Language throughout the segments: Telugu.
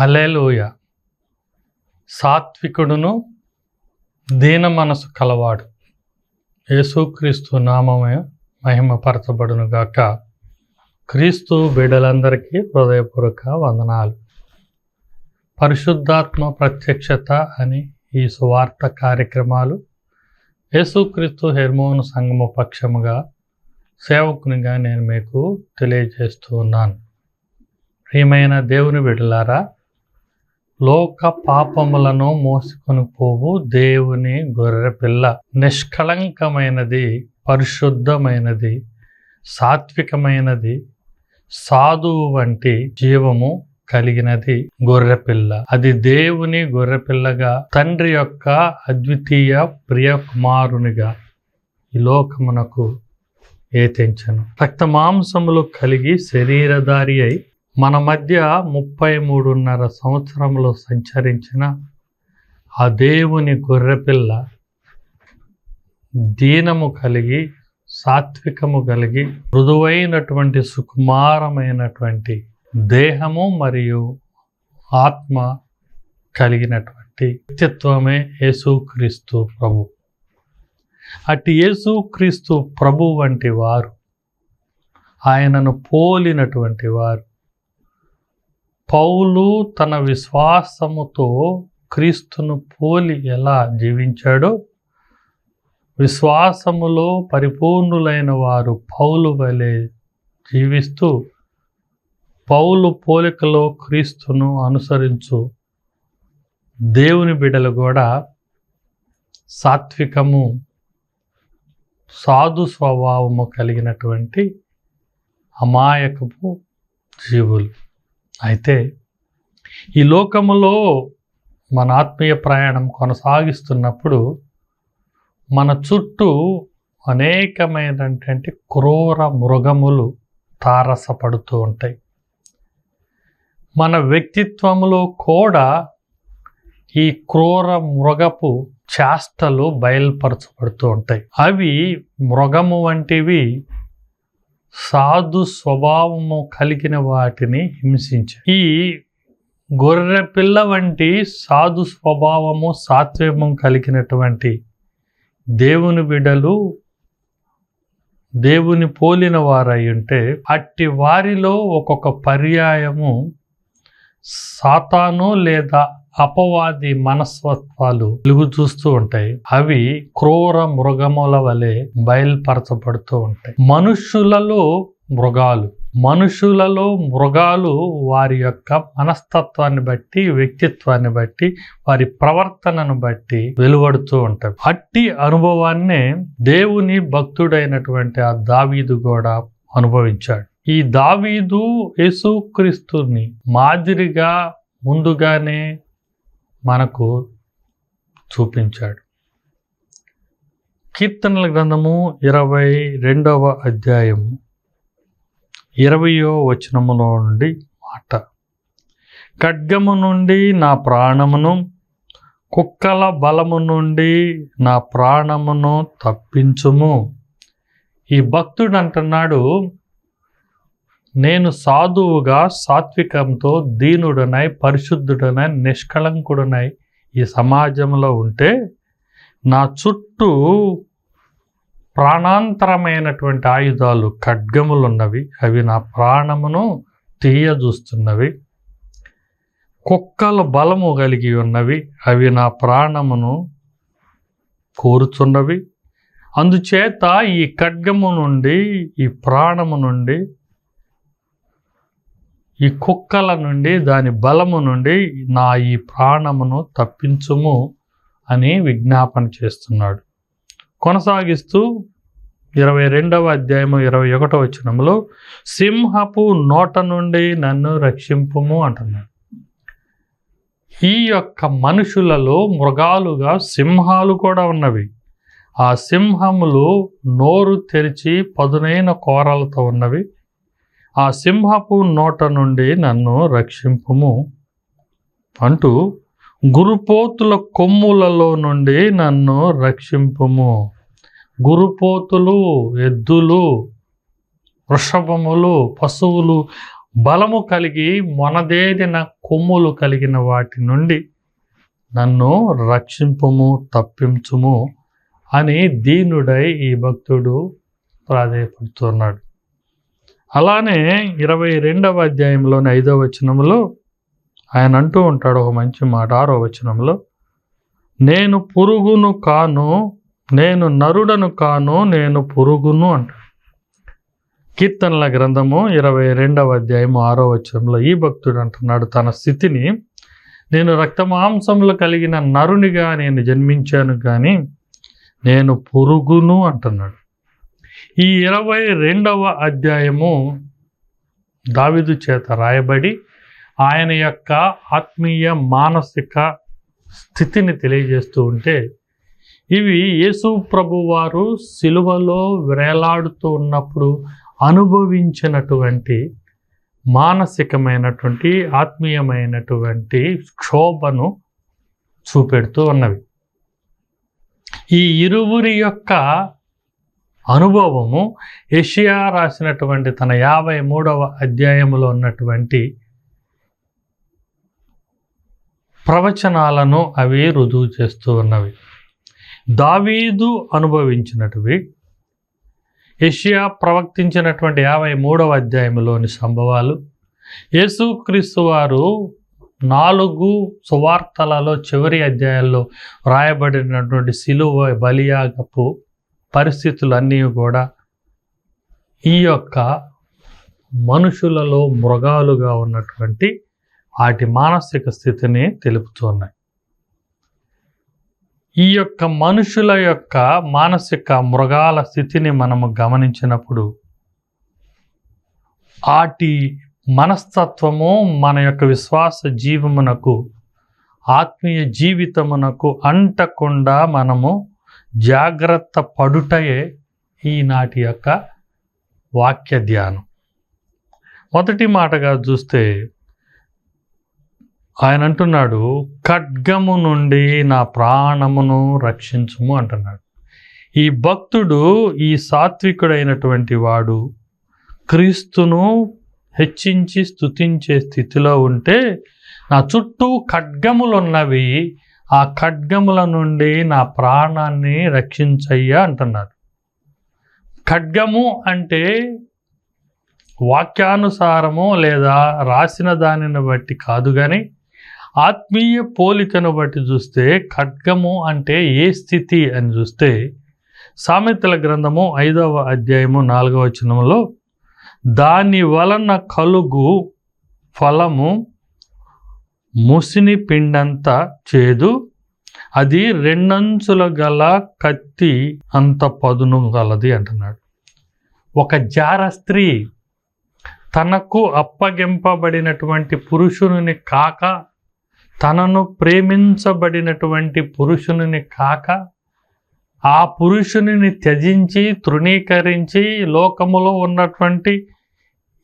హల్లెలూయా. సాత్వికుడును దీన మనసు కలవాడు యేసుక్రీస్తు నామమే మహిమపరచబడును గాక. క్రీస్తు బిడ్డలందరికీ హృదయపూర్వక వందనాలు. పరిశుద్ధాత్మ ప్రత్యక్షత అని ఈ సువార్త కార్యక్రమాలు యేసుక్రీస్తు హెర్మోను సంఘము పక్షముగా సేవకునిగా నేను మీకు తెలియజేస్తూ ఉన్నాను. ప్రియమైన దేవుని బిడ్డలారా, లోక పాపములను మోసుకొని పోవు దేవుని గొర్రెపిల్ల నిష్కళంకమైనది, పరిశుద్ధమైనది, సాత్వికమైనది, సాధువు వంటి జీవము కలిగినది గొర్రెపిల్ల. అది దేవుని గొర్రెపిల్లగా, తండ్రి యొక్క అద్వితీయ ప్రియ కుమారునిగా ఈ లోకమునకు ఏతించెను. రక్త మాంసములు కలిగి శరీరధారి అయి మన మధ్య 33.5 సంవత్సరములు సంచరించిన ఆ దేవుని గొర్రెపిల్ల దీనము కలిగి, సాత్వికము కలిగి, మృదువైనటువంటి సుకుమారమైనటువంటి దేహము మరియు ఆత్మ కలిగినటువంటి వ్యక్తిత్వమే యేసుక్రీస్తు ప్రభు. అట్టి యేసుక్రీస్తు ప్రభు వంటి వారు, ఆయనను పోలినటువంటి వారు, పౌలు తన విశ్వాసముతో క్రీస్తును పోలి ఎలా జీవించాడో, విశ్వాసములో పరిపూర్ణులైన వారు పౌలు వలె జీవిస్తూ పౌలు పోలికలో క్రీస్తును అనుసరించు దేవుని బిడ్డలు కూడా సాత్వికము, సాధు స్వభావము కలిగినటువంటి అమాయకపు జీవులు. అయితే ఈ లోకములో మన ఆత్మీయ ప్రయాణం కొనసాగిస్తున్నప్పుడు మన చుట్టూ అనేకమైనటువంటి క్రూర మృగములు తారసపడుతూ ఉంటాయి. మన వ్యక్తిత్వంలో కూడా ఈ క్రూర మృగపు చేష్టలు బయలుపరచబడుతూ ఉంటాయి. అవి మృగము వంటివి సాధు స్వభావము కలిగిన వాటిని హింసించాయి. ఈ గొర్రె పిల్ల వంటి సాధు స్వభావము, సాత్వికము కలిగినటువంటి దేవుని బిడ్డలు దేవుని పోలిన వారై ఉంటే, అట్టి వారిలో ఒక్కొక్క పర్యాయము సాతాను లేదా అపవాది మనస్తత్వాలు వెలుగు చూస్తూ ఉంటాయి. అవి క్రూర మృగముల వలె బయలుపరచబడుతూ ఉంటాయి. మనుషులలో మృగాలు వారి యొక్క మనస్తత్వాన్ని బట్టి, వ్యక్తిత్వాన్ని బట్టి, వారి ప్రవర్తనను బట్టి వెలువడుతూ ఉంటాయి. అట్టి అనుభవాన్నే దేవుని భక్తుడైనటువంటి ఆ దావీదు కూడా అనుభవించాడు. ఈ దావీదు యేసుక్రీస్తుని మాదిరిగా ముందుగానే మనకు చూపించాడు. కీర్తనల గ్రంథము 22వ అధ్యాయము 20వ వచనములో నుండి మాట: ఖడ్గము నుండి నా ప్రాణమును, కుక్కల బలము నుండి నా ప్రాణమును తప్పించుము. ఈ భక్తుడు అంటున్నాడు, నేను సాధువుగా, సాత్వికంతో, దీనుడనై, పరిశుద్ధుడనై, నిష్కళంకుడనై ఈ సమాజంలో ఉంటే నా చుట్టూ ప్రాణాంతరమైనటువంటి ఆయుధాలు, ఖడ్గములు ఉన్నవి. అవి నా ప్రాణమును తీయజూస్తున్నవి. కుక్కల బలము కలిగి ఉన్నవి. అవి నా ప్రాణమును కోరుచున్నవి. అందుచేత ఈ ఖడ్గము నుండి, ఈ ప్రాణము నుండి, ఈ కుక్కల నుండి, దాని బలము నుండి నా ఈ ప్రాణమును తప్పించుము అని విజ్ఞాపన చేస్తున్నాడు. కొనసాగిస్తూ 22వ అధ్యాయము 21వ వచనంలో సింహపు నోట నుండి నన్ను రక్షింపుము అంటున్నాడు. ఈ యొక్క మనుషులలో మృగాలుగా సింహాలు కూడా ఉన్నవి. ఆ సింహములు నోరు తెరిచి పదునైన కోరలతో ఉన్నవి. ఆ సింహపు నోట నుండి నన్ను రక్షింపుము అంటూ, గురుపోతుల కొమ్ములలో నుండి నన్ను రక్షింపుము. గురుపోతులు, ఎద్దులు, వృషభములు, పశువులు బలము కలిగి మొనదేదిన కొమ్ములు కలిగిన వాటి నుండి నన్ను రక్షింపుము, తప్పించుము అని దీనుడై ఈ భక్తుడు ప్రాధేయపడుతున్నాడు. అలానే 22వ అధ్యాయంలోని 5వ వచనంలో ఆయన అంటూ ఉంటాడు ఒక మంచి మాట. 6వ వచనంలో, నేను పురుగును కాను, నేను నరుడను కాను, నేను పురుగును అంటాడు. కీర్తనల గ్రంథము 22వ అధ్యాయము 6వ వచనంలో ఈ భక్తుడు అంటున్నాడు తన స్థితిని, నేను రక్తమాంసములు కలిగిన నరునిగా నేను జన్మించాను కానీ నేను పురుగును అంటున్నాడు. ఈ 22వ అధ్యాయము దావీదు చేత రాయబడి ఆయన యొక్క ఆత్మీయ మానసిక స్థితిని తెలియజేస్తూ ఉంటే, ఇవి యేసు ప్రభువారు సిలువలో వేలాడుతూ ఉన్నప్పుడు అనుభవించినటువంటి మానసికమైనటువంటి ఆత్మీయమైనటువంటి క్షోభను చూపెడుతూ ఉన్నవి. ఈ ఇరువురి యొక్క అనుభవము యెషయా రాసినటువంటి తన 53వ అధ్యాయములో ఉన్నటువంటి ప్రవచనాలను అవి రుజువు చేస్తూ ఉన్నవి. దావీదు అనుభవించినటివి, యెషయా ప్రవక్తించినటువంటి 53వ అధ్యాయంలోని సంభవాలు, యేసుక్రీస్తు వారు 4 సువార్తలలో చివరి అధ్యాయాల్లో రాయబడినటువంటి సిలువ బలియాగపు పరిస్థితులన్నీ కూడా ఈ యొక్క మనుషులలో మృగాలుగా ఉన్నటువంటి వాటి మానసిక స్థితిని తెలుపుతున్నాయి. ఈ యొక్క మనుషుల యొక్క మానసిక మృగాల స్థితిని మనము గమనించినప్పుడు వాటి మనస్తత్వము మన యొక్క విశ్వాస జీవమునకు, ఆత్మీయ జీవితమునకు అంటకుండా మనము జాగ్రత్త పడుటయే ఈనాటి యొక్క వాక్య ధ్యానం. మొదటి మాటగా చూస్తే ఆయన అంటున్నాడు, ఖడ్గము నుండి నా ప్రాణమును రక్షించుము అంటున్నాడు. ఈ భక్తుడు, ఈ సాత్వికుడైనటువంటి వాడు క్రీస్తును హెచ్చించి స్తుతించే స్థితిలో ఉంటే, నా చుట్టూ ఖడ్గములున్నవి, ఆ ఖడ్గముల నుండి నా ప్రాణాన్ని రక్షించయ్యా అంటున్నాడు. ఖడ్గము అంటే వాక్యానుసారము లేదా రాసిన దానిని బట్టి కాదు, కానీ ఆత్మీయ పోలికను బట్టి చూస్తే ఖడ్గము అంటే ఏ స్థితి అని చూస్తే, సామెతల గ్రంథము 5వ అధ్యాయము 4వ వచనంలో, దాని వలన కలుగు ఫలము ముసిని పిండంత చేదు, అది 2 అంచుల గల కత్తి అంత పదును గలది అంటున్నాడు. ఒక జార స్త్రీ తనకు అప్పగింపబడినటువంటి పురుషుని కాక, తనను ప్రేమించబడినటువంటి పురుషుని కాక, ఆ పురుషుని త్యజించి తృణీకరించి లోకములో ఉన్నటువంటి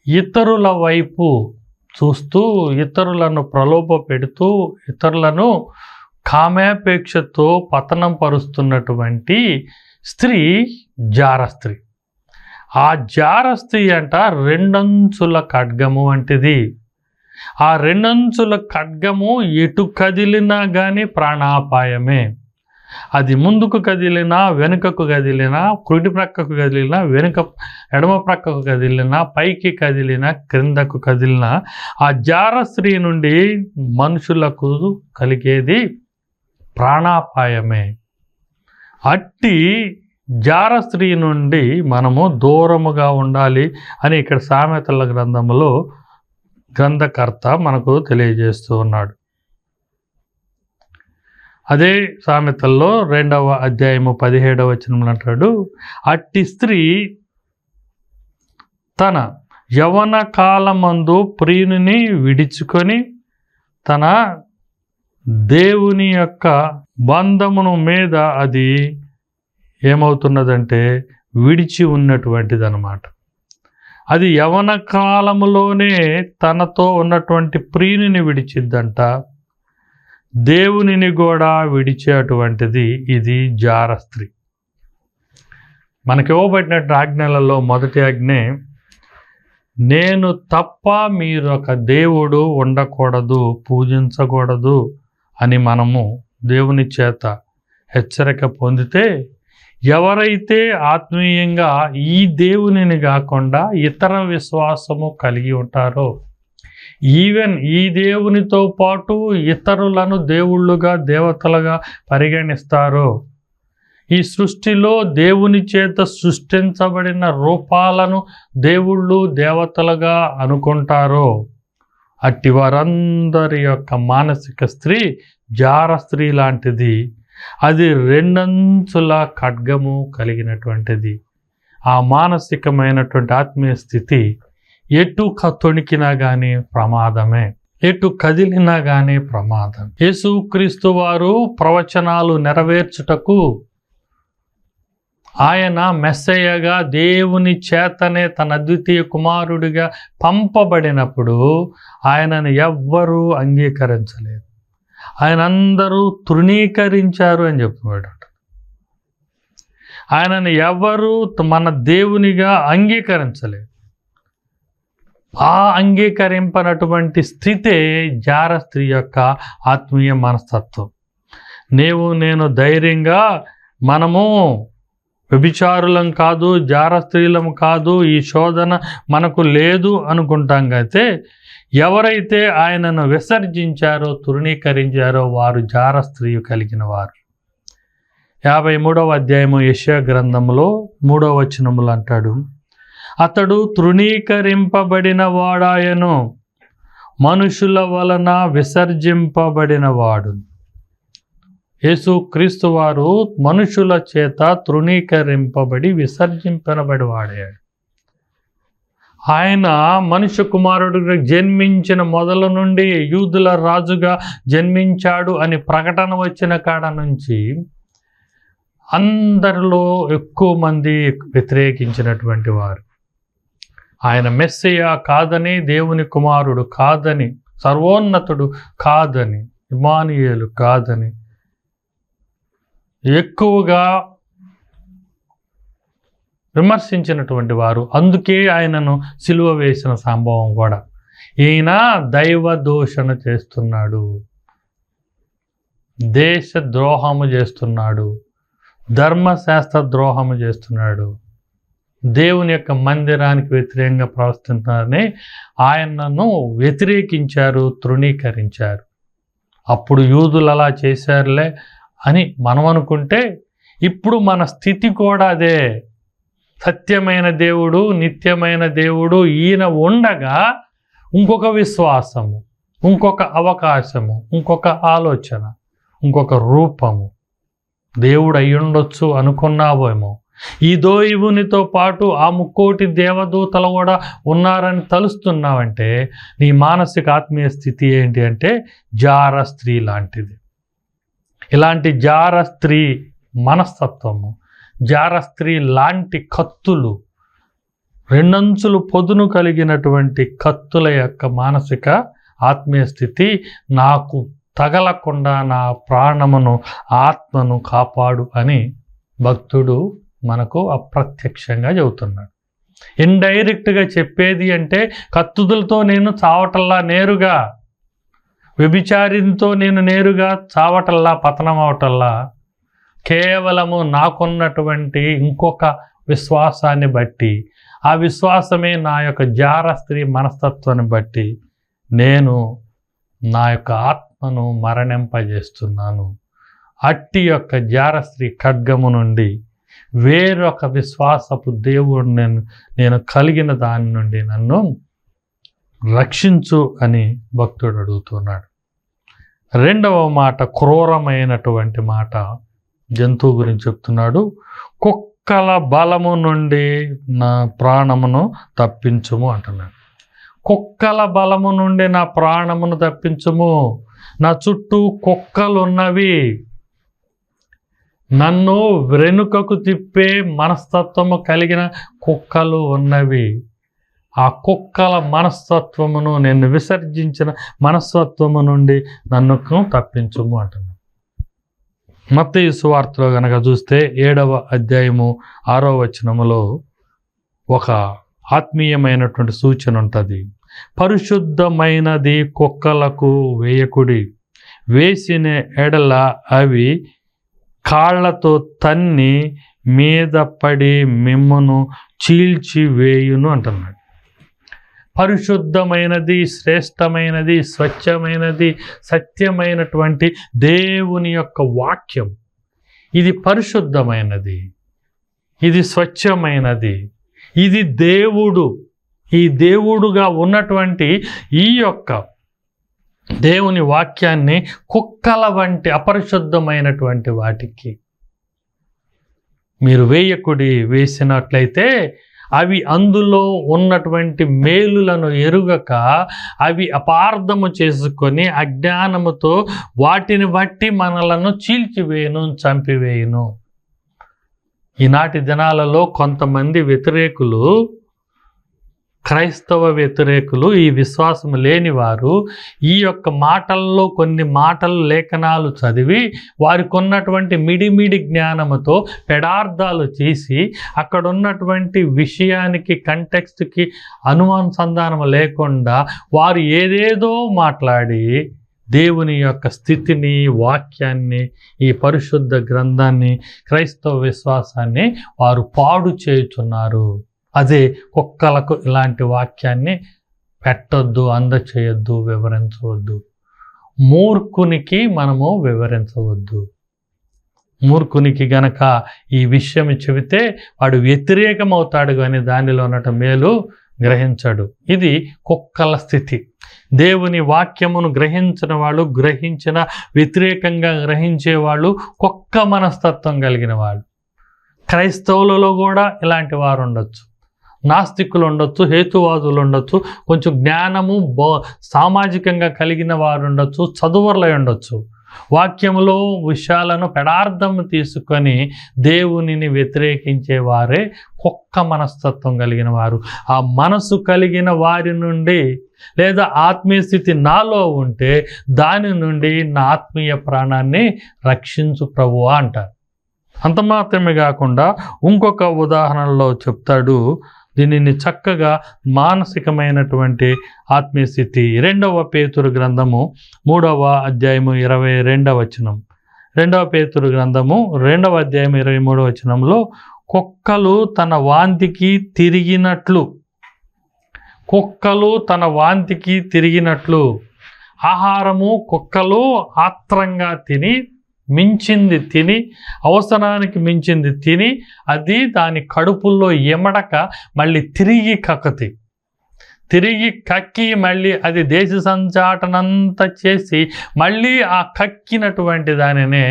ఇతరుల వైపు చూస్తూ, ఇతరులను ప్రలోభ పెడుతూ, ఇతరులను కామాపేక్షతో పతనం పరుస్తున్నటువంటి స్త్రీ జార స్త్రీ. ఆ జార స్త్రీ అంట 2 అంచుల ఖడ్గము వంటిది. ఆ 2 అంచుల ఖడ్గము ఎటు కదిలినా కానీ ప్రాణాపాయమే. అది ముందుకు కదిలినా, వెనుకకు కదిలినా, కుడి ప్రక్కకు కదిలినా, ఎడమ ప్రక్కకు కదిలినా, పైకి కదిలినా, క్రిందకు కదిలినా, ఆ జార స్త్రీ నుండి మనుషులకు కలిగేది ప్రాణాపాయమే. అట్టి జార స్త్రీ నుండి మనము దూరముగా ఉండాలి అని ఇక్కడ సామెతల గ్రంథంలో గ్రంథకర్త మనకు తెలియజేస్తూ ఉన్నాడు. అదే సామెతల్లో 2వ అధ్యాయము 17వ వచనంలో అంటాడు, అట్టి స్త్రీ తన యవ్వన కాలమందు ప్రియుని విడిచుకొని తన దేవుని యొక్క బంధమును మీద అది ఏమవుతున్నదంటే విడిచి ఉన్నటువంటిది అన్నమాట. అది యవ్వన కాలములోనే తనతో ఉన్నటువంటి ప్రియుని విడిచిద్దంట, దేవునిని కూడా విడిచేటువంటిది ఇది జార స్త్రీ. మనకి ఇవ్వబడినట్టు ఆజ్ఞలలో మొదటి ఆజ్ఞ, నేను తప్ప మీరొక దేవుడు ఉండకూడదు, పూజించకూడదు అని మనము దేవుని చేత హెచ్చరిక పొందితే, ఎవరైతే ఆత్మీయంగా ఈ దేవునిని కాకుండా ఇతర విశ్వాసము కలిగి ఉంటారో, ఈవెన్ ఈ దేవునితో పాటు ఇతరులను దేవుళ్ళుగా దేవతలుగా పరిగణిస్తారో, ఈ సృష్టిలో దేవుని చేత సృష్టించబడిన రూపాలను దేవుళ్ళు దేవతలుగా అనుకుంటారో, అట్టి వారందరి యొక్క మానసిక స్త్రీ జార స్త్రీ లాంటిది. అది రెండంచుల ఖడ్గము కలిగినటువంటిది. ఆ మానసికమైనటువంటి ఆత్మీయ స్థితి ఎటు తొణికినా కానీ ప్రమాదమే, ఎటు కదిలినా కానీ ప్రమాదం. యేసుక్రీస్తు వారు ప్రవచనాలు నెరవేర్చుటకు ఆయన మెస్సయ్యగా దేవుని చేతనే తన అద్వితీయ కుమారుడిగా పంపబడినప్పుడు ఆయనను ఎవ్వరూ అంగీకరించలేదు. ఆయన అందరూ తృణీకరించారు అని చెప్తున్నాడు. ఆయనను ఎవరు మన దేవునిగా అంగీకరించలేదు. ఆ అంగీకరింపనటువంటి స్థితే జార స్త్రీ యొక్క ఆత్మీయ మనస్తత్వం. నేను ధైర్యంగా మనము వ్యభిచారులం కాదు, జార స్త్రీలం కాదు, ఈ శోధన మనకు లేదు అనుకుంటాం. అయితే ఎవరైతే ఆయనను విసర్జించారో, తృణీకరించారో వారు జార స్త్రీ కలిగిన వారు. 53వ అధ్యాయము యెషయా గ్రంథంలో 3వ వచనములు అంటాడు, అతడు తృణీకరింపబడిన వాడాయను, మనుషుల వలన విసర్జింపబడిన వాడు. యేసుక్రీస్తు వారు మనుషుల చేత తృణీకరింపబడి విసర్జింపబడి వాడాడు. ఆయన మనుష్య కుమారుడిగా జన్మించిన మొదలు నుండి యూదుల రాజుగా జన్మించాడు అని ప్రకటన వచ్చిన కాడ నుంచి అందరిలో ఎక్కువ మంది వ్యతిరేకించినటువంటి వారు. ఆయన మెస్సియా కాదని, దేవుని కుమారుడు కాదని, సర్వోన్నతుడు కాదని, ఇమ్మానుయేలు కాదని ఎక్కువగా విమర్శించినటువంటి వారు. అందుకే ఆయనను సిలువ వేసిన సంభవం కూడా. ఈయన దైవ దూషణ చేస్తున్నాడు, దేశ ద్రోహము చేస్తున్నాడు, ధర్మశాస్త్ర ద్రోహము చేస్తున్నాడు, దేవుని యొక్క మందిరానికి వ్యతిరేకంగా ప్రవర్తిస్తున్నారని ఆయనను వ్యతిరేకించారు, తృణీకరించారు. అప్పుడు యూదులు అలా చేశారులే అని మనం అనుకుంటే, ఇప్పుడు మన స్థితి కూడా అదే. సత్యమైన దేవుడు, నిత్యమైన దేవుడు ఈయన ఉండగా ఇంకొక విశ్వాసము, ఇంకొక అవకాశము, ఇంకొక ఆలోచన, ఇంకొక రూపము దేవుడు అయ్యుండొచ్చు అనుకున్నావేమో. ఈ దోయివునితో పాటు ఆ 3,000,000 దేవదూతలు కూడా ఉన్నారని తలుస్తున్నావంటే నీ మానసిక ఆత్మీయ స్థితి ఏంటి అంటే జార స్త్రీ లాంటిది. ఇలాంటి జార స్త్రీ మనస్తత్వము, జార స్త్రీ లాంటి కత్తులు, రెండంచులు పొదును కలిగినటువంటి కత్తుల యొక్క మానసిక ఆత్మీయ స్థితి, నాకు తగలకుండా నా ప్రాణమును, ఆత్మను కాపాడు అని భక్తుడు మనకు అప్రత్యక్షంగా చెబుతున్నాడు. ఇండైరెక్ట్గా చెప్పేది అంటే కత్తులతో నేను చావటల్లా, నేరుగా వ్యభిచారితో నేను నేరుగా చావటల్లా, పతనం అవటల్లా, కేవలము నాకున్నటువంటి ఇంకొక విశ్వాసాన్ని బట్టి, ఆ విశ్వాసమే నా యొక్క జార స్త్రీ మనస్తత్వాన్ని బట్టి నేను నా యొక్క ఆత్మను మరణింపజేస్తున్నాను. అట్టి యొక్క జార స్త్రీ ఖడ్గము నుండి, వేరొక విశ్వాసపు దేవుడు నేను కలిగిన దాని నుండి నన్ను రక్షించు అని భక్తుడు అడుగుతున్నాడు. రెండవ మాట, క్రూరమైనటువంటి మాట, జంతువు గురించి చెప్తున్నాడు. కుక్కల బలము నుండి నా ప్రాణమును తప్పించుము అంటున్నాడు. కుక్కల బలము నుండి నా ప్రాణమును తప్పించుము. నా చుట్టూ కుక్కలు ఉన్నవి, నన్ను వెనుకకు తిప్పే మనస్తత్వము కలిగిన కుక్కలు ఉన్నవి. ఆ కుక్కల మనస్తత్వమును, నేను విసర్జించిన మనస్తత్వము నుండి నన్ను తప్పించుము అంటున్నాను. మత్తయి సువార్తలో కనుక చూస్తే 7వ అధ్యాయము 6వ వచనములో ఒక ఆత్మీయమైనటువంటి సూచన ఉంటుంది. పరిశుద్ధమైనది కుక్కలకు వేయకుడి, వేసిన ఎడల అవి కాళ్లతో తన్ని మీద పడి మిమ్మను చీల్చివేయును అంటున్నాడు. పరిశుద్ధమైనది, శ్రేష్టమైనది, స్వచ్ఛమైనది, సత్యమైనటువంటి దేవుని యొక్క వాక్యం ఇది పరిశుద్ధమైనది, ఇది స్వచ్ఛమైనది, ఇది దేవుడు, ఈ దేవుడుగా ఉన్నటువంటి ఈ యొక్క దేవుని వాక్యాన్ని కుక్కల వంటి అపరిశుద్ధమైనటువంటి వాటికి మీరు వేయకుడి, వేసినట్లయితే అవి అందులో ఉన్నటువంటి మేలులను ఎరుగక అవి అపార్థము చేసుకొని అజ్ఞానముతో వాటిని బట్టి మనలను చీల్చివేయును, చంపివేయును. ఈనాటి దినాలలో కొంతమంది వ్యతిరేకులు, క్రైస్తవ వ్యతిరేకులు, ఈ విశ్వాసం లేని వారు ఈ యొక్క మాటల్లో కొన్ని మాటలు, లేఖనాలు చదివి వారికి ఉన్నటువంటి మిడిమిడి జ్ఞానముతో పెడార్థాలు చేసి అక్కడ ఉన్నటువంటి విషయానికి, కంటెక్స్ట్కి అనుసంధానం లేకుండా వారు ఏదేదో మాట్లాడి దేవుని యొక్క స్థితిని, వాక్యాన్ని, ఈ పరిశుద్ధ గ్రంథాన్ని, క్రైస్తవ విశ్వాసాన్ని వారు పాడు చేయుచున్నారు. అదే కుక్కలకు ఇలాంటి వాక్యాన్ని పెట్టొద్దు, అందచేయొద్దు, వివరించవద్దు. మూర్ఖునికి మనము వివరించవద్దు. మూర్ఖునికి గనక ఈ విషయం చెబితే వాడు వ్యతిరేకమవుతాడు, కానీ దానిలో ఉన్న మేలు గ్రహించడు. ఇది కుక్కల స్థితి. దేవుని వాక్యమును గ్రహించిన వాళ్ళు, గ్రహించిన వ్యతిరేకంగా గ్రహించేవాళ్ళు కుక్క మనస్తత్వం కలిగిన వాళ్ళు. క్రైస్తవులలో కూడా ఇలాంటి వారు ఉండొచ్చు, నాస్తికులు ఉండొచ్చు, హేతువాదులు ఉండొచ్చు, కొంచెం జ్ఞానము సామాజికంగా కలిగిన వారు ఉండొచ్చు, చదువర్లై ఉండొచ్చు. వాక్యములో విషయాలను పెడార్థం తీసుకొని దేవునిని వ్యతిరేకించే వారే కుక్క మనస్తత్వం కలిగిన వారు. ఆ మనసు కలిగిన వారి నుండి, లేదా ఆత్మీయ స్థితి నాలో ఉంటే దాని నుండి నా ఆత్మీయ ప్రాణాన్ని రక్షించు ప్రభువా అంటారు. అంత మాత్రమే కాకుండా ఇంకొక ఉదాహరణలో చెప్తాడు దీనిని చక్కగా, మానసికమైనటువంటి ఆత్మీయ స్థితి. 2వ పేతురు గ్రంథము 3వ అధ్యాయము 22వ వచనం. 2వ పేతురు గ్రంథము 2వ అధ్యాయం 23వ వచనంలో, కుక్కలు తన వాంతికి తిరిగినట్లు, కుక్కలు తన వాంతికి తిరిగినట్లు, ఆహారము కుక్కలు ఆత్రంగా తిని, మించింది తిని, అవసరానికి మించింది తిని, అది దాని కడుపుల్లో ఎమడక మళ్ళీ తిరిగి కక్కి మళ్ళీ అది దేశ సంచాటనంతా చేసి మళ్ళీ ఆ కక్కినటువంటి దానినే,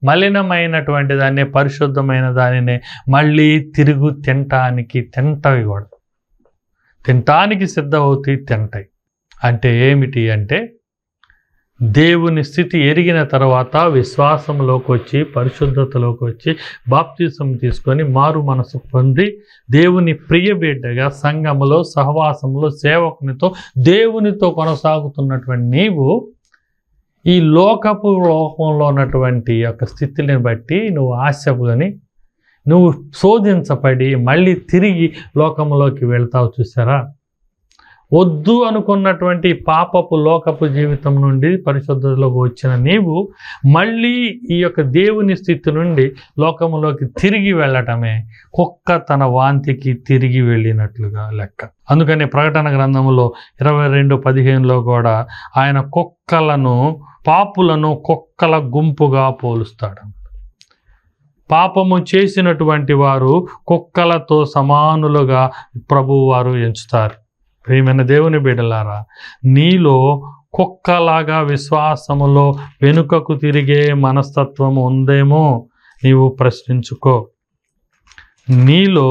మలినమైనటువంటి దాన్ని, పరిశుద్ధమైన దానినే మళ్ళీ తిరుగు తింటవి కూడా, తినటానికి సిద్ధమవుతాయి, తింటాయి. అంటే ఏమిటి అంటే, దేవుని స్థితి ఎరిగిన తర్వాత విశ్వాసంలోకి వచ్చి, పరిశుద్ధతలోకి వచ్చి, బాప్తిసం తీసుకొని మారు మనసు పొంది దేవుని ప్రియ బిడ్డగా సంఘములో, సహవాసంలో, సేవకునితో, దేవునితో కొనసాగుతున్నటువంటి నీవు ఈ లోకంలో ఉన్నటువంటి యొక్క స్థితిని బట్టి నువ్వు ఆశపడి, నువ్వు శోధించబడి మళ్ళీ తిరిగి లోకంలోకి వెళ్తావు. చూసారా? వద్దు అనుకున్నటువంటి పాపపు లోకపు జీవితం నుండి పరిశుద్ధతలోకి వచ్చిన నీవు మళ్ళీ ఈ యొక్క దేవుని స్థితి నుండి లోకములోకి తిరిగి వెళ్ళటమే కుక్క తన వాంతికి తిరిగి వెళ్ళినట్లుగా లెక్క. అందుకని ప్రకటన గ్రంథములో 22:15లో కూడా ఆయన పాపులను కుక్కల గుంపుగా పోలుస్తాడు. పాపము చేసినటువంటి వారు కుక్కలతో సమానులుగా ప్రభువు వారు ఎంచుతారు. ప్రియమైన దేవుని బిడ్డలారా, నీలో కుక్కలాగా విశ్వాసములో వెనుకకు తిరిగే మనస్తత్వం ఉందేమో నీవు ప్రశ్నించుకో. నీలో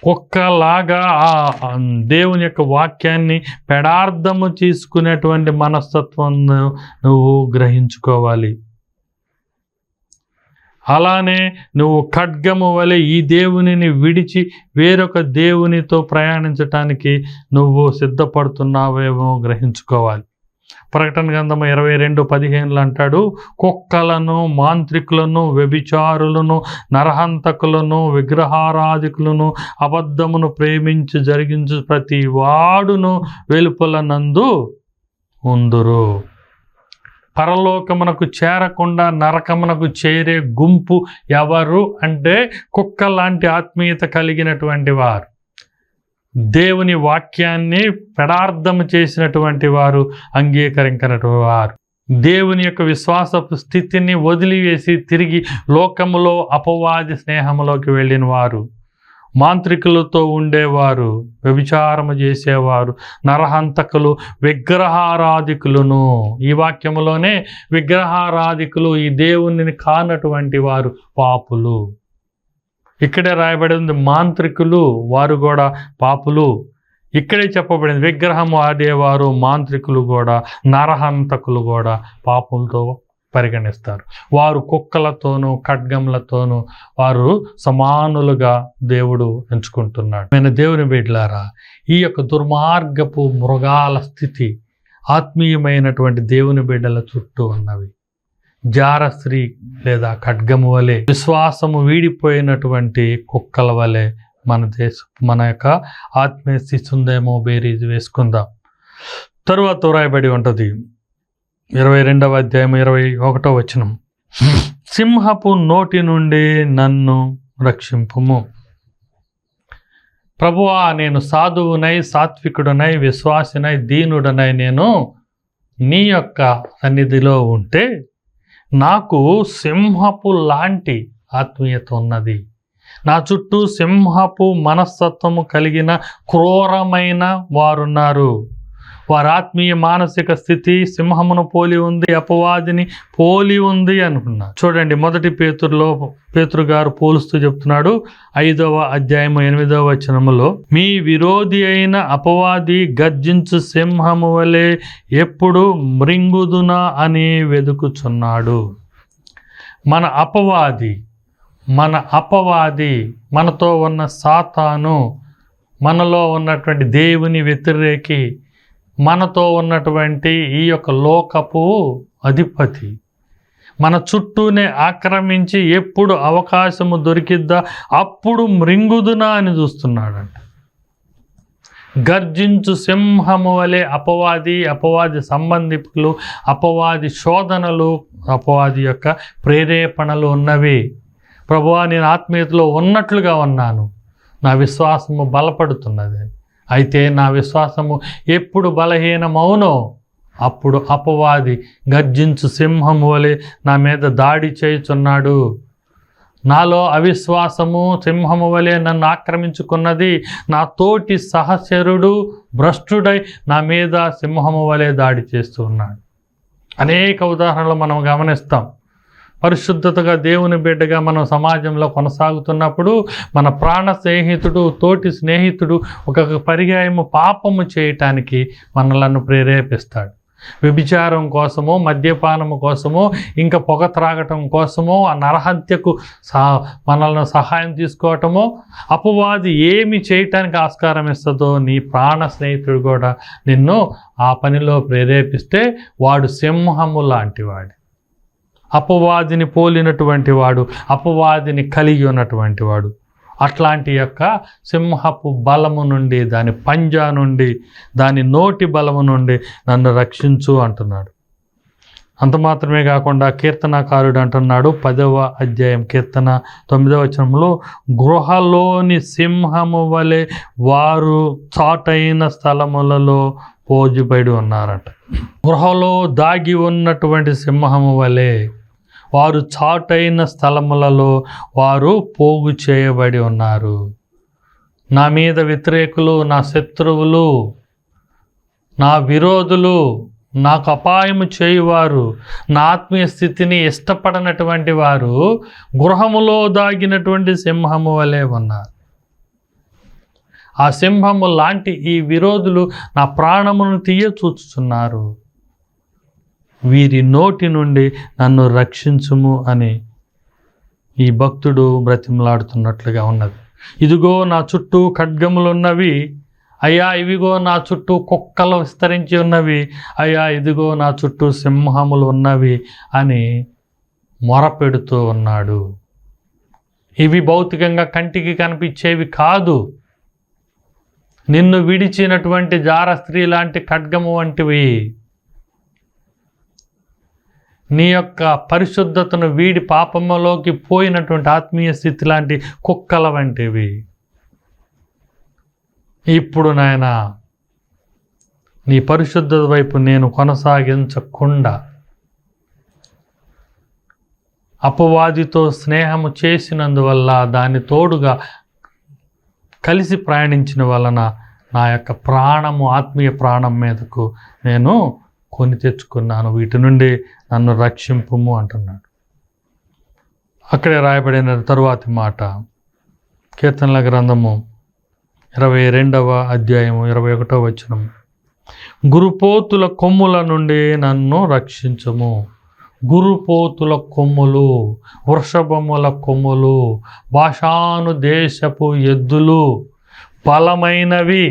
కుక్కలాగా దేవుని యొక్క వాక్యాన్ని పెడార్థము తీసుకునేటువంటి మనస్తత్వం నువ్వు గ్రహించుకోవాలి. అలానే నువ్వు ఖడ్గము వలె ఈ దేవునిని విడిచి వేరొక దేవునితో ప్రయాణించటానికి నువ్వు సిద్ధపడుతున్నావేమో గ్రహించుకోవాలి. ప్రకటన గ్రంథము 22:15 అంటాడు, కుక్కలను, మాంత్రికులను, వ్యభిచారులను, నరహంతకులను, విగ్రహారాధికులను, అబద్ధమును ప్రేమించి జరిగించు ప్రతి వాడును వెలుపలనందు ఉందురు. పరలోకమునకు చేరకుండా నరకమునకు చేరే గుంపు ఎవరు అంటే కుక్క లాంటి ఆత్మీయత కలిగినటువంటి వారు, దేవుని వాక్యాన్ని పెడార్థము చేసినటువంటి వారు, అంగీకరించినటువంటి వారు, దేవుని యొక్క విశ్వాసపు స్థితిని వదిలివేసి తిరిగి లోకములో అపవాది స్నేహములోకి వెళ్ళిన వారు, మాంత్రికులతో ఉండేవారు, వ్యభిచారము చేసేవారు, నరహంతకులు, విగ్రహారాధికులను. ఈ వాక్యములోనే విగ్రహారాధికులు, ఈ దేవుని కానటువంటి వారు పాపులు. ఇక్కడే రాయబడి ఉంది మాంత్రికులు, వారు కూడా పాపులు. ఇక్కడే చెప్పబడింది విగ్రహం ఆడేవారు, మాంత్రికులు కూడా, నరహంతకులు కూడా పాపులతో పరిగణిస్తారు. వారు కుక్కలతోనూ ఖడ్గములతోనూ వారు సమానులుగా దేవుడు ఎంచుకుంటున్నాడు. నేను దేవుని బిడ్డలారా, ఈ యొక్క దుర్మార్గపు మృగాల స్థితి ఆత్మీయమైనటువంటి దేవుని బిడ్డల చుట్టూ ఉన్నవి. జారస్త్రీ లేదా ఖడ్గము వలె, విశ్వాసము వీడిపోయినటువంటి కుక్కల వలె మన యొక్క ఆత్మీయ స్థితి ఉందేమో బేరీజు వేసుకుందాం. తరువాత రాయబడి ఉంటుంది 22వ అధ్యాయం 21వ వచనం, సింహపు నోటి నుండి నన్ను రక్షింపుము. ప్రభువా, నేను సాధువునై, సాత్వికుడనై, విశ్వాసినై, దీనుడనై నేను నీ యొక్క సన్నిధిలో ఉంటే నాకు సింహపు లాంటి ఆత్మీయత ఉన్నది. నా చుట్టూ సింహపు మనస్తత్వము కలిగిన క్రూరమైన వారున్నారు. వారి ఆత్మీయ మానసిక స్థితి సింహమును పోలి ఉంది, అపవాదిని పోలి ఉంది అనుకున్నారు. చూడండి, 1 పేతురు గారు పోలుస్తూ చెప్తున్నాడు 5వ అధ్యాయం 8వ వచనములో, మీ విరోధి అయిన అపవాది గర్జించు సింహము వలె ఎప్పుడు మృంగుదునా అని వెదుకుచున్నాడు. మన అపవాది మనతో ఉన్న సాతాను, మనలో ఉన్నటువంటి దేవుని వ్యతిరేకి, మనతో ఉన్నటువంటి ఈ యొక్క లోకపు అధిపతి మన చుట్టూనే ఆక్రమించి ఎప్పుడు అవకాశము దొరికిద్దా అప్పుడు మృంగుదునా అని చూస్తున్నాడంట. గర్జించు సింహము వలె అపవాది సంబంధికులు, అపవాది శోధనలు, అపవాది యొక్క ప్రేరేపణలు ఉన్నవి. ప్రభువా, నేను ఆత్మీయతలో ఉన్నట్లుగా ఉన్నాను, నా విశ్వాసము బలపడుతున్నది. అయితే నా విశ్వాసము ఎప్పుడు బలహీనమవునో అప్పుడు అపవాది గర్జించు సింహము వలె నా మీద దాడి చేయుచున్నాడు. నాలో అవిశ్వాసము సింహము వలె నన్ను ఆక్రమించుకున్నది. నా తోటి సహచరుడు భ్రష్టుడై నా మీద సింహము వలె దాడి చేస్తూ ఉన్నాడు. అనేక ఉదాహరణలు మనం గమనిస్తాం. పరిశుద్ధతగా దేవుని బిడ్డగా మనం సమాజంలో కొనసాగుతున్నప్పుడు మన ప్రాణ స్నేహితుడు, తోటి స్నేహితుడు ఒక పర్యాయము పాపము చేయటానికి మనలను ప్రేరేపిస్తాడు. వ్యభిచారం కోసమో, మద్యపానము కోసమో, ఇంకా పొగ త్రాగటం కోసమో, ఆ నరహత్యకు మనల్ని సహాయం తీసుకోవటమో, అపవాది ఏమి చేయటానికి ఆస్కారం ఇస్తుందో నీ ప్రాణ స్నేహితుడు కూడా నిన్ను ఆ పనిలో ప్రేరేపిస్తే వాడు సింహము లాంటి వాడు, అపవాదిని పోలినటువంటి వాడు, అపవాదిని కలిగి ఉన్నటువంటి వాడు. అట్లాంటి యొక్క సింహపు బలము నుండి, దాని పంజా నుండి, దాని నోటి బలము నుండి నన్ను రక్షించు అంటున్నాడు. అంత మాత్రమే కాకుండా కీర్తనకారుడు అంటున్నాడు 10వ అధ్యాయం కీర్తన 9వ వచనంలో, గృహలోని సింహము వలె వారు చాటైన స్థలములలో పోజుబడి ఉన్నారట. గృహలో దాగి ఉన్నటువంటి సింహము వలె వారు చాటైన స్థలములలో వారు పోగు చేయబడి ఉన్నారు. నా మీద వ్యతిరేకులు, నా శత్రువులు, నా విరోధులు, నాకు అపాయము చేయువారు, నా ఆత్మీయ స్థితిని ఇష్టపడనటువంటి వారు గృహములో దాగినటువంటి సింహము వలె ఉన్నారు. ఆ సింహము లాంటి ఈ విరోధులు నా ప్రాణమును తీయచూచుచున్నారు. వీరి నోటి నుండి నన్ను రక్షించుము అని ఈ భక్తుడు బ్రతిమలాడుతున్నట్లుగా ఉన్నది. ఇదిగో నా చుట్టూ ఖడ్గములున్నవి, అయ్యా ఇవిగో నా చుట్టూ కుక్కలు విస్తరించి ఉన్నవి, అయ్యా ఇదిగో నా చుట్టూ సింహములు ఉన్నవి అని మొరపెడుతూ ఉన్నాడు. ఇవి భౌతికంగా కంటికి కనిపించేవి కాదు. నిన్ను విడిచినటువంటి జార స్త్రీ లాంటి ఖడ్గము వంటివి, నీ యొక్క పరిశుద్ధతను వీడి పాపములోకి పోయినటువంటి ఆత్మీయ స్థితి లాంటి కుక్కల వంటివి. ఇప్పుడు నాయనా నీ పరిశుద్ధత వైపు నేను కొనసాగించకుండా అపవాదితో స్నేహము చేసినందువల్ల, దాని తోడుగా కలిసి ప్రయాణించిన వలన నా యొక్క ప్రాణము, ఆత్మీయ ప్రాణం మీదకు నేను కొని తెచ్చుకున్నాను. వీటి నుండి నన్ను రక్షింపుము అంటున్నాడు. అక్కడే రాయబడిన తరువాతి మాట కీర్తనల గ్రంథము 22వ అధ్యాయము 21వ వచనం. గురుపోతుల కొమ్ముల నుండి నన్ను రక్షించుము. గురుపోతుల కొమ్ములు, వృషభముల కొమ్ములు, బాషాను దేశపు ఎద్దులు, బలమైనవి,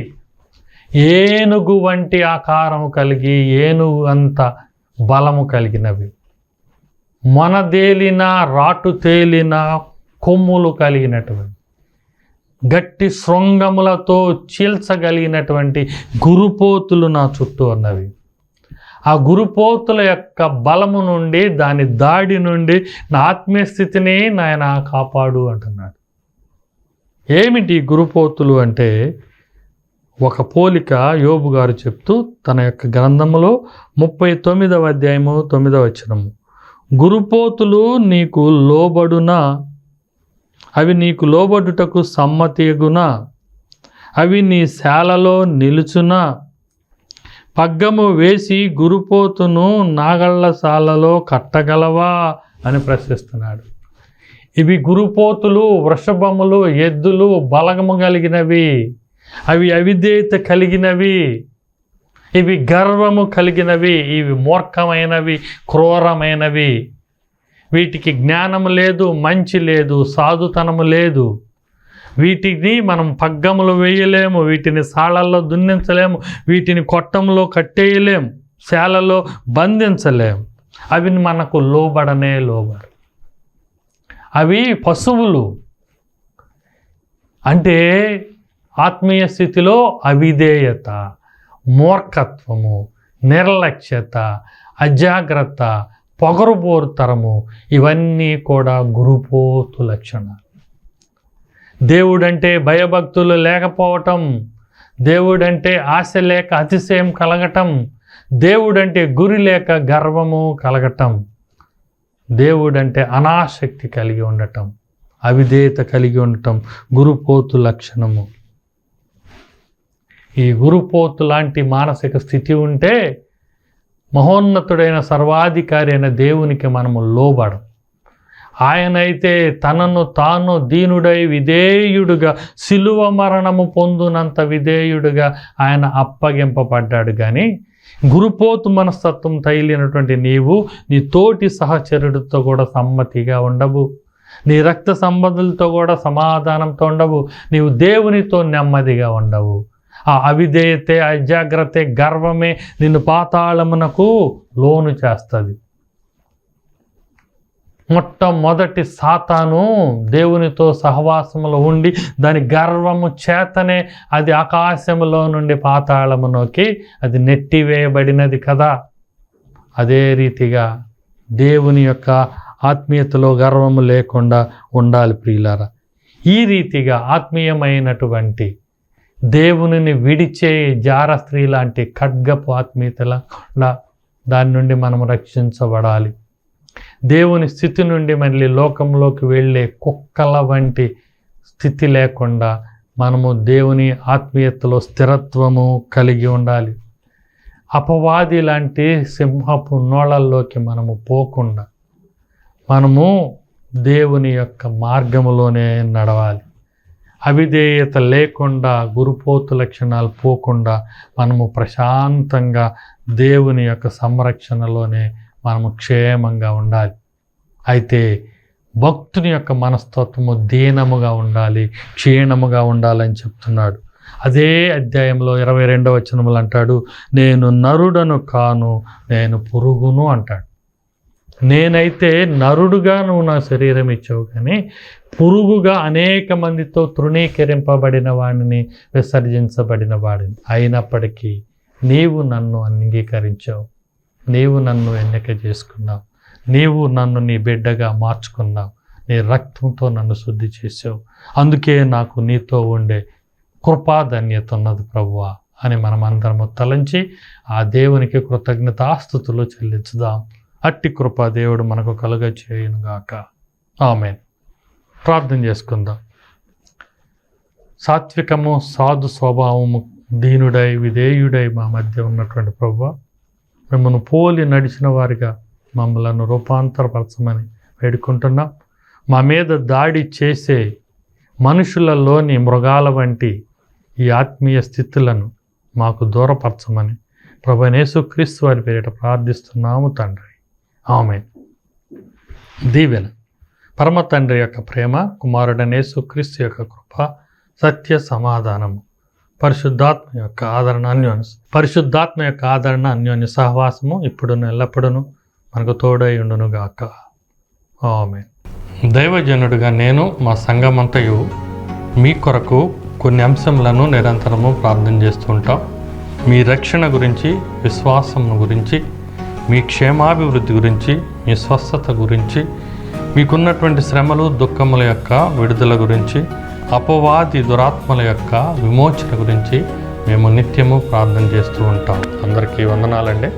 ఏనుగు వంటి ఆకారము కలిగి, ఏనుగు అంత బలము కలిగినవి, మనదేలిన రాటు తేలిన కొమ్ములు కలిగినటువంటి, గట్టి శృంగములతో చీల్చగలిగినటువంటి గురుపోతులు నా చుట్టూ ఉన్నవి. ఆ గురుపోతుల యొక్క బలము నుండి, దాని దాడి నుండి నా ఆత్మీయ స్థితిని నాయన కాపాడు అంటున్నాడు. ఏమిటి గురుపోతులు అంటే ఒక పోలిక యోబు గారు చెప్తూ తన యొక్క గ్రంథములో 39వ అధ్యాయము 9వ వచనము. గురుపోతులు నీకు లోబడునా? అవి నీకు లోబడుటకు సమ్మతిగునా? అవి నీ శాలలో నిలుచునా? పగ్గము వేసి గురుపోతును నాగళ్ళశాలలో కట్టగలవా అని ప్రశ్నిస్తున్నాడు. ఇవి గురుపోతులు, వృషభములు, ఎద్దులు, బలగము కలిగినవి. అవి అవిధేయత కలిగినవి. ఇవి గర్వము కలిగినవి. ఇవి మూర్ఖమైనవి, క్రూరమైనవి. వీటికి జ్ఞానము లేదు, మంచి లేదు, సాధుతనము లేదు. వీటిని మనం పగ్గములు వేయలేము, వీటిని సాళ్ళల్లో దున్నించలేము, వీటిని కొట్టంలో కట్టేయలేము, శాలలో బంధించలేము. అవి మనకు లోబడనే లోబడు. అవి పశువులు. అంటే ఆత్మీయ స్థితిలో అవిధేయత, మూర్ఖత్వము, నిర్లక్ష్యత, అజాగ్రత్త, పొగరుబోరుతరము, ఇవన్నీ కూడా గురుపోతు లక్షణాలు. దేవుడంటే భయభక్తులు లేకపోవటం, దేవుడంటే ఆశ లేక అతిశయం కలగటం, దేవుడంటే గురి లేక గర్వము కలగటం, దేవుడంటే అనాసక్తి కలిగి ఉండటం, అవిధేయత కలిగి ఉండటం గురుపోతు లక్షణము. ఈ గురుపోతు లాంటి మానసిక స్థితి ఉంటే మహోన్నతుడైన సర్వాధికారి అయిన దేవునికి మనము లోబడం. ఆయనైతే తనను తాను దీనుడై విధేయుడుగా, శిలువ మరణము పొందునంత విధేయుడుగా ఆయన అప్పగింపబడ్డాడు. కానీ గురుపోతు మనస్తత్వం తగిలినటువంటి నీవు నీ తోటి సహచరుడితో కూడా సమ్మతిగా ఉండవు, నీ రక్త సంబంధులతో కూడా సమాధానంతో ఉండవు, నీవు దేవునితో నెమ్మదిగా ఉండవు. ఆ అవిధేయతే, అజాగ్రత్తే, గర్వమే నిన్ను పాతాళమునకు లోను చేస్తుంది. మొట్టమొదటి సాతాను దేవునితో సహవాసములో ఉండి దాని గర్వము చేతనే అది ఆకాశములో నుండి పాతాళములోకి అది నెట్టివేయబడినది కదా. అదే రీతిగా దేవుని యొక్క ఆత్మీయతలో గర్వము లేకుండా ఉండాలి ప్రియులారా. ఈ రీతిగా ఆత్మీయమైనటువంటి దేవునిని విడిచే జార స్త్రీ లాంటి ఖడ్గపు ఆత్మీయతల దాని నుండి మనం రక్షించబడాలి. దేవుని స్థితి నుండి మళ్ళీ లోకంలోకి వెళ్ళే కుక్కల వంటి స్థితి లేకుండా మనము దేవుని ఆత్మీయతలో స్థిరత్వము కలిగి ఉండాలి. అపవాది లాంటి సింహపు నోళ్ళల్లోకి మనము పోకుండా మనము దేవుని యొక్క మార్గములోనే నడవాలి. అవిధేయత లేకుండా, గురుపోతు లక్షణాలు పోకుండా మనము ప్రశాంతంగా దేవుని యొక్క సంరక్షణలోనే మనము క్షేమంగా ఉండాలి. అయితే భక్తుని యొక్క మనస్తత్వము దీనముగా ఉండాలి, క్షీణముగా ఉండాలని చెప్తున్నాడు. అదే అధ్యాయంలో 22వ వచనములు అంటాడు, నేను నరుడను కాను, నేను పురుగును అంటాడు. నేనైతే నరుడుగా నువ్వు నా శరీరం ఇచ్చావు, కానీ పురుగుగా అనేక మందితో తృణీకరింపబడిన వాడిని, విసర్జించబడిన వాడిని. అయినప్పటికీ నీవు నన్ను అంగీకరించావు, నీవు నన్ను ఎన్నిక చేసుకున్నావు, నీవు నన్ను నీ బిడ్డగా మార్చుకున్నావు, నీ రక్తంతో నన్ను శుద్ధి చేసావు. అందుకే నాకు నీతో ఉండే కృపాధన్యత ఉన్నది ప్రభువా అని మనం అందరము తలంచి ఆ దేవునికి కృతజ్ఞతాస్తుతులు చెల్లించుదాం. అట్టి కృప దేవుడు మనకు కలుగ చేయునుగాక. ఆమేన్. ప్రార్థన చేసుకుందాం. సాత్వికము, సాధు స్వభావము, దీనుడై విధేయుడై మా మధ్య ఉన్నటువంటి ప్రభువా, మిమ్మల్ని పోలి నడిచిన వారిగా మమ్మలను రూపాంతరపరచమని వేడుకుంటున్నాం. మా మీద దాడి చేసే మనుషులలోని మృగాల వంటి ఈ ఆత్మీయ స్థితులను మాకు దూరపరచమని ప్రభువైన యేసుక్రీస్తు వారి పేరిట ప్రార్థిస్తున్నాము తండ్రి. ఆమేన్. దీవెన. పరమ తండ్రి యొక్క ప్రేమ, కుమారుడైన యేసుక్రీస్తు యొక్క కృప, సత్య సమాధానము, పరిశుద్ధాత్మ యొక్క ఆదరణ అన్యోన్య సహవాసము ఇప్పుడు ఎల్లప్పుడూ మనకు తోడై ఉండును గాక. ఆమేన్. దైవజనుడిగా నేను మా సంఘమంతయు మీ కొరకు కొన్ని అంశములను నిరంతరము ప్రార్థన చేస్తూ ఉంటాం. మీ రక్షణ గురించి, విశ్వాసం గురించి, మీ క్షేమాభివృద్ధి గురించి, మీ స్వస్థత గురించి, మీకున్నటువంటి శ్రమలు దుఃఖముల యొక్క విడుదల గురించి, అపవాది దురాత్మల యొక్క విమోచన గురించి మేము నిత్యము ప్రార్థన చేస్తూ ఉంటాం. అందరికీ వందనాలండి.